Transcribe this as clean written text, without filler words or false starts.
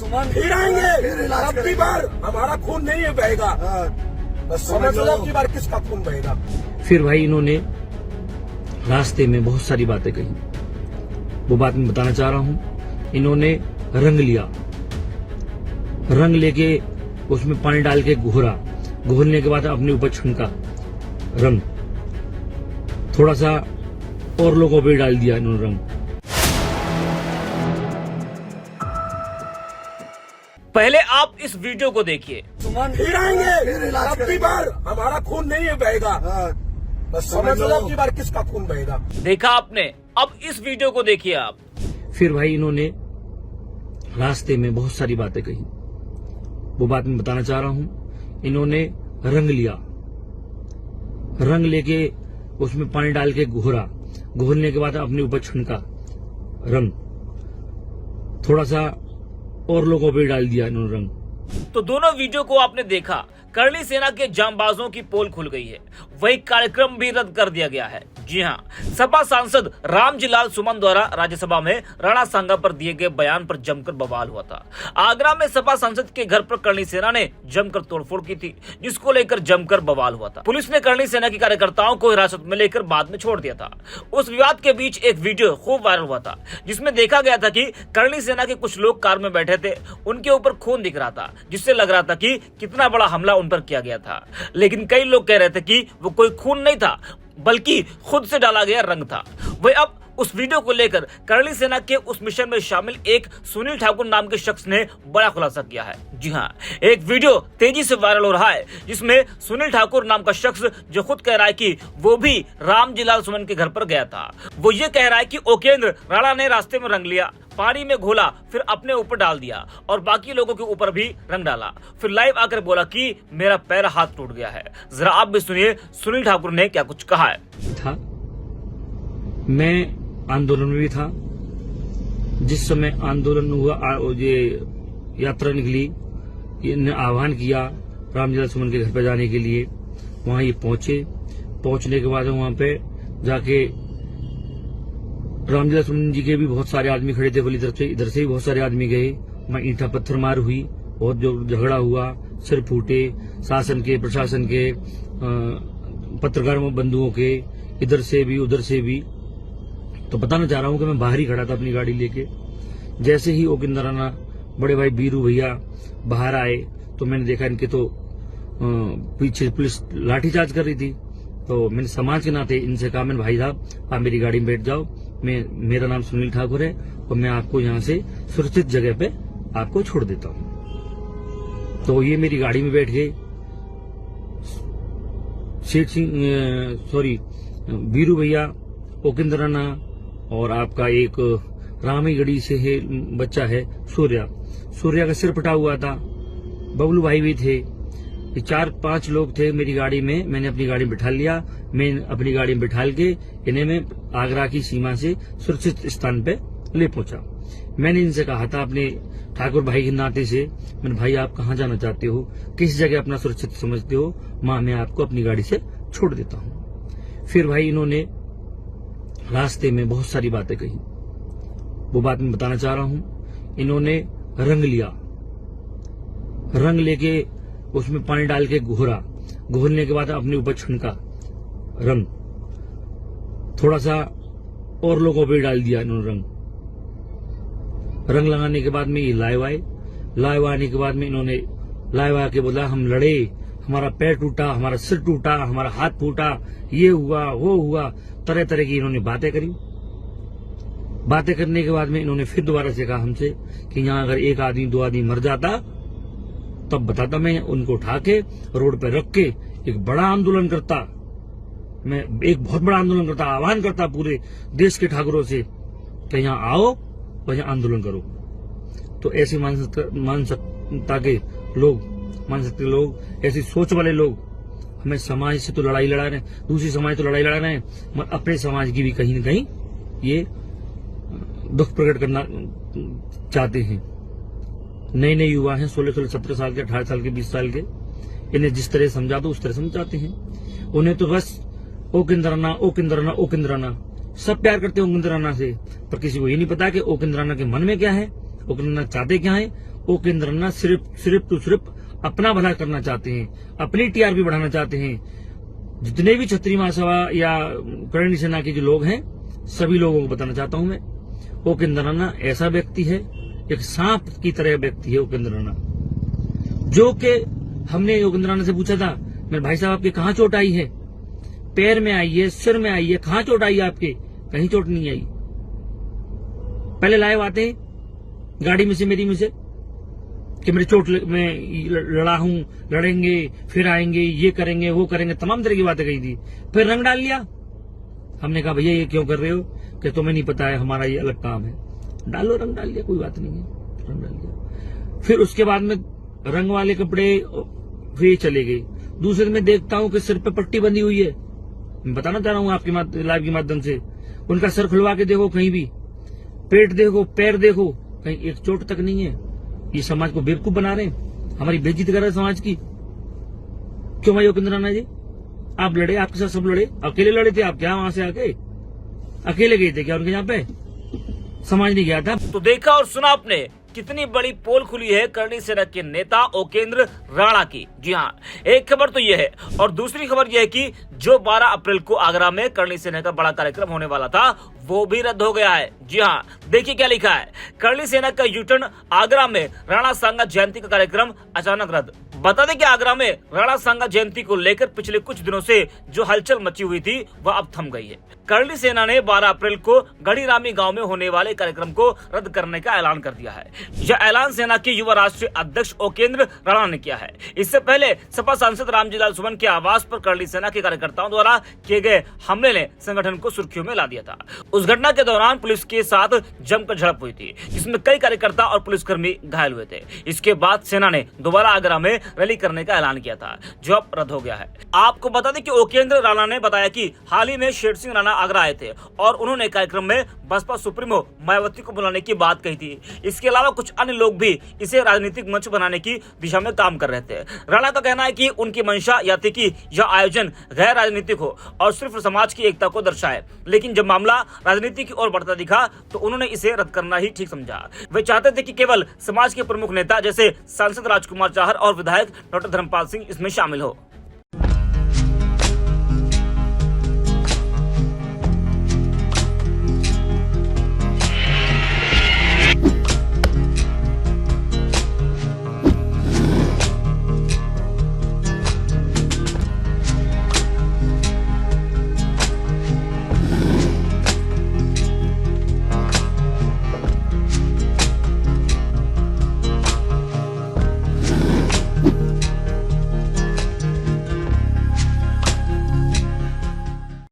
सुमन फिर आएंगे। फिर इलाज अब की करेंगे। बार हमारा खून नहीं बहेगा। बस समझ लो लो। अब की बार किसका खून बहेगा। फिर भाई इन्होंने रास्ते में बहुत सारी बातें कही, वो बात मैं बताना चाह रहा हूं। इन्होंने रंग लिया, रंग लेके उसमें पानी डाल के घोलने के बाद अपने ऊपर छनका रंग, थोड़ा सा और लोगों पे डाल दिया इन्होंने रंग। पहले आप इस वीडियो को देखिए। सुमन फिर आएंगे। फिर इलाज अब की करेंगे। बार हमारा खून नहीं बहेगा। बस समझ लो अब की बार किसका खून बहेगा। देखा आपने, अब इस वीडियो को देखिए आप। फिर भाई इन्होंने रास्ते में बहुत सारी बातें कही, वो बात मैं बताना चाह रहा हूं। इन्होंने रंग लिया, रंग लेके उसमें पानी डाल के घोलने के बाद अपने ऊपर छनका रंग, थोड़ा सा और लोगों पे डाल दिया इन्होंने रंग। तो दोनों वीडियो को आपने देखा। करणी सेना के जांबाजों की पोल खुल गई है, वही कार्यक्रम भी रद्द कर दिया गया है। जी हां, सपा सांसद रामजीलाल सुमन द्वारा राज्यसभा में राणा सांगा पर दिए गए बयान पर जमकर बवाल हुआ था। आगरा में सपा सांसद के घर पर करणी सेना ने जमकर तोड़फोड़ की थी, जिसको लेकर जमकर बवाल हुआ था। पुलिस ने करणी सेना के कार्यकर्ताओं को हिरासत में लेकर बाद में छोड़ दिया था। उस विवाद के बीच एक वीडियो खूब वायरल हुआ था, जिसमें देखा गया था कि करणी सेना के कुछ लोग कार में बैठे थे, उनके ऊपर खून दिख रहा था, जिससे लग रहा था कि कितना बड़ा हमला उन पर किया गया था। लेकिन कई लोग कह रहे थे कि वो कोई खून नहीं था, बल्कि खुद से डाला गया रंग था। वही अब उस वीडियो को लेकर करणी सेना के उस मिशन में शामिल एक सुनील ठाकुर नाम के शख्स ने बड़ा खुलासा किया है। जी हां, एक वीडियो तेजी से वायरल हो रहा है, जिसमें सुनील ठाकुर नाम का शख्स जो खुद कह रहा है कि वो भी रामजीलाल सुमन के घर पर गया था। वो ये कह रहा है कि ओकेंद्र राणा ने रास्ते में रंग लिया, पानी में घोला, फिर अपने ऊपर डाल दिया और बाकी लोगों के ऊपर भी रंग डाला। फिर लाइव आकर बोला कि मेरा पैर हाथ टूट गया है। जरा आप भी सुनिए सुनील ठाकुर ने क्या कुछ कहा है। मैं आंदोलन में भी था। जिस समय आंदोलन हुआ, ये यात्रा निकली, इन्हें आह्वान किया रामजीलाल सुमन के घर पर जाने के लिए। वहां ये पहुंचने के बाद वहां पे जाके रामजीलाल सुमन जी के भी बहुत सारे आदमी खड़े थे, इधर से भी बहुत सारे आदमी गए। वहां ईंटा पत्थर मार हुई, बहुत जो झगड़ा हुआ, सिर फूटे, शासन के प्रशासन के, पत्रकारों बंधुओं के, इधर से भी उधर से भी। तो बताना चाह रहा हूं कि मैं बाहर ही खड़ा था अपनी गाड़ी लेके। जैसे ही ओकेंद्र राणा, बड़े भाई बीरू भैया बाहर आए तो मैंने देखा इनके तो पीछे पुलिस लाठीचार्ज कर रही थी। तो मैंने समाज के नाते इनसे कहा, मैंने भाई साहब आप मेरी गाड़ी में बैठ जाओ, मेरा नाम सुनील ठाकुर है और मैं आपको यहाँ से सुरक्षित जगह पे आपको छोड़ देता हूँ। तो ये मेरी गाड़ी में बैठ गए। बीरू भैया, ओकेंद्र राणा और आपका एक रामीगढ़ी से है बच्चा है सूर्या का सिर फटा हुआ था, बबलू भाई भी थे। ये 4-5 लोग थे मेरी गाड़ी में। मैंने अपनी गाड़ी में बिठा लिया। मैं अपनी गाड़ी में बिठाल के इन्हें मैं आगरा की सीमा से सुरक्षित स्थान पे ले पहुंचा। मैंने इनसे कहा था अपने ठाकुर भाई के नाते से, मैंने भाई आप कहाँ जाना चाहते हो, किस जगह अपना सुरक्षित समझते हो, मैं आपको अपनी गाड़ी से छोड़ देता हूँ। फिर भाई इन्होंने रास्ते में बहुत सारी बातें कही, वो बात मैं बताना चाह रहा हूं। इन्होंने रंग लिया, रंग लेके उसमें पानी डाल के घोलने के बाद अपने ऊपर छनका रंग, थोड़ा सा और लोगों पे डाल दिया इन्होंने रंग लगाने के बाद में ये लाइव आने के बाद में इन्होंने लाइव आके बोला हम लड़े, हमारा पैर टूटा, हमारा सिर टूटा, हमारा हाथ फूटा, ये हुआ वो हुआ, तरह तरह की इन्होंने बातें करी। बातें करने के बाद में इन्होंने फिर दोबारा से कहा हमसे कि यहाँ अगर 1 आदमी 2 आदमी मर जाता तब बताता, मैं उनको उठा के रोड पे रख के एक बड़ा आंदोलन करता, मैं एक बहुत बड़ा आंदोलन करता, आह्वान करता पूरे देश के ठाकुरों से कि यहाँ आओ और यहाँ आंदोलन करो। तो ऐसी मानसिकता के लोग, ऐसी सोच वाले लोग हमें समाज से तो लड़ाई लड़ा रहे हैं, दूसरी समाज तो लड़ाई लड़ा रहे हैं, मगर अपने समाज की भी कहीं न कहीं ये दुख प्रकट करना चाहते हैं। नए युवा हैं, 16, 17 साल के, 18 साल के, 20 साल के, इन्हें जिस तरह समझा दो उस तरह समझाते हैं। उन्हें तो बस ओकेंद्र राणा सब प्यार करते हैं ओकेंद्र राणा से, पर किसी को ये नहीं पता कि ओकेंद्र राणा के मन में क्या है उपेंद्र नाथ चाहते क्या है? उपेंद्र नाथ सिर्फ अपना भला करना चाहते हैं, अपनी टीआरपी बढ़ाना चाहते हैं। जितने भी क्षत्रिय महासभा या करणी सेना के जो लोग हैं, सभी लोगों को बताना चाहता हूं मैं, उपेंद्र नाथ ऐसा व्यक्ति है, एक सांप की तरह व्यक्ति है उपेंद्र नाथ। जो कि हमने उपेंद्र नाथ से पूछा था, मेरे भाई साहब आपके कहां चोट आई है? पैर में आई है, सिर में आई है, कहां चोट आई है आपके? कहीं चोट नहीं आई। पहले लाइव आते हैं गाड़ी में से, मेरी में से, कि मेरी चोट में लड़ा हूं, लड़ेंगे, फिर आएंगे, ये करेंगे, वो करेंगे, तमाम तरह की बातें कही थी। फिर रंग डाल लिया। हमने कहा भैया ये क्यों कर रहे हो? कि तुम्हें नहीं पता है, हमारा ये अलग काम है। डालो, रंग डाल लिया, कोई बात नहीं है, रंग डाल लिया। फिर उसके बाद में रंग वाले कपड़े फिर चले गए। दूसरे दिन मैं देखता हूं कि सिर पे पट्टी बंधी हुई है। मैं बताना चाह रहा हूं आपके लाइव के माध्यम से, उनका सर खुलवा के देखो, कहीं भी पेट देखो, पैर देखो, कहीं एक चोट तक नहीं है। ये समाज को बेवकूफ बना रहे हैं, हमारी बेइज्जती कर रहे हैं समाज की। क्यों भाई उपेंद्र नाथ जी, आप लड़े, आपके साथ सब लड़े, अकेले लड़े थे आप क्या? वहां से आके अकेले गए थे क्या उनके यहाँ पे? समाज नहीं गया था। तो देखा और सुना आपने कितनी बड़ी पोल खुली है करणी सेना के नेता उपेंद्र राणा की। जी हाँ, एक खबर तो यह है और दूसरी खबर यह है कि जो 12 अप्रैल को आगरा में करणी सेना का बड़ा कार्यक्रम होने वाला था, वो भी रद्द हो गया है। जी हाँ, देखिए क्या लिखा है। करणी सेना का यूटर्न, आगरा में राणा सांगा जयंती का कार्यक्रम अचानक रद्द। बता दें कि आगरा में राणा सांगा जयंती को लेकर पिछले कुछ दिनों से जो हलचल मची हुई थी, वह अब थम गई है। करणी सेना ने 12 अप्रैल को गढ़ीरामी गांव में होने वाले कार्यक्रम को रद्द करने का ऐलान कर दिया है। यह ऐलान सेना के युवा राष्ट्रीय अध्यक्ष उपेंद्र राणा ने किया है। इससे पहले सपा सांसद रामजीलाल सुमन के आवास पर करणी सेना के कार्यकर्ताओं द्वारा किए गए हमले ने संगठन को सुर्खियों में ला दिया था। उस घटना के दौरान पुलिस के साथ जमकर झड़प हुई थी, जिसमें कई कार्यकर्ता और पुलिसकर्मी घायल हुए थे। इसके बाद सेना ने दोबारा आगरा में रैली करने का ऐलान किया था, जो अब रद्द हो गया है। आपको बता दें कि उपेंद्र राणा ने बताया कि हाल ही में शेर सिंह राणा आगरा आए थे और उन्होंने कार्यक्रम में बसपा सुप्रीमो मायावती को बुलाने की बात कही थी। इसके अलावा कुछ अन्य लोग भी इसे राजनीतिक मंच बनाने की दिशा में काम कर रहे थे। राणा का कहना है कि उनकी मंशा यह थी कि यह आयोजन गैर राजनीतिक हो और सिर्फ समाज की एकता को दर्शाए, लेकिन जब मामला राजनीति की ओर बढ़ता दिखा तो उन्होंने इसे रद्द करना ही ठीक समझा। वे चाहते थे कि केवल समाज के प्रमुख नेता जैसे सांसद राजकुमार चाहर और विधायक डॉक्टर धर्मपाल सिंह इसमें शामिल हो।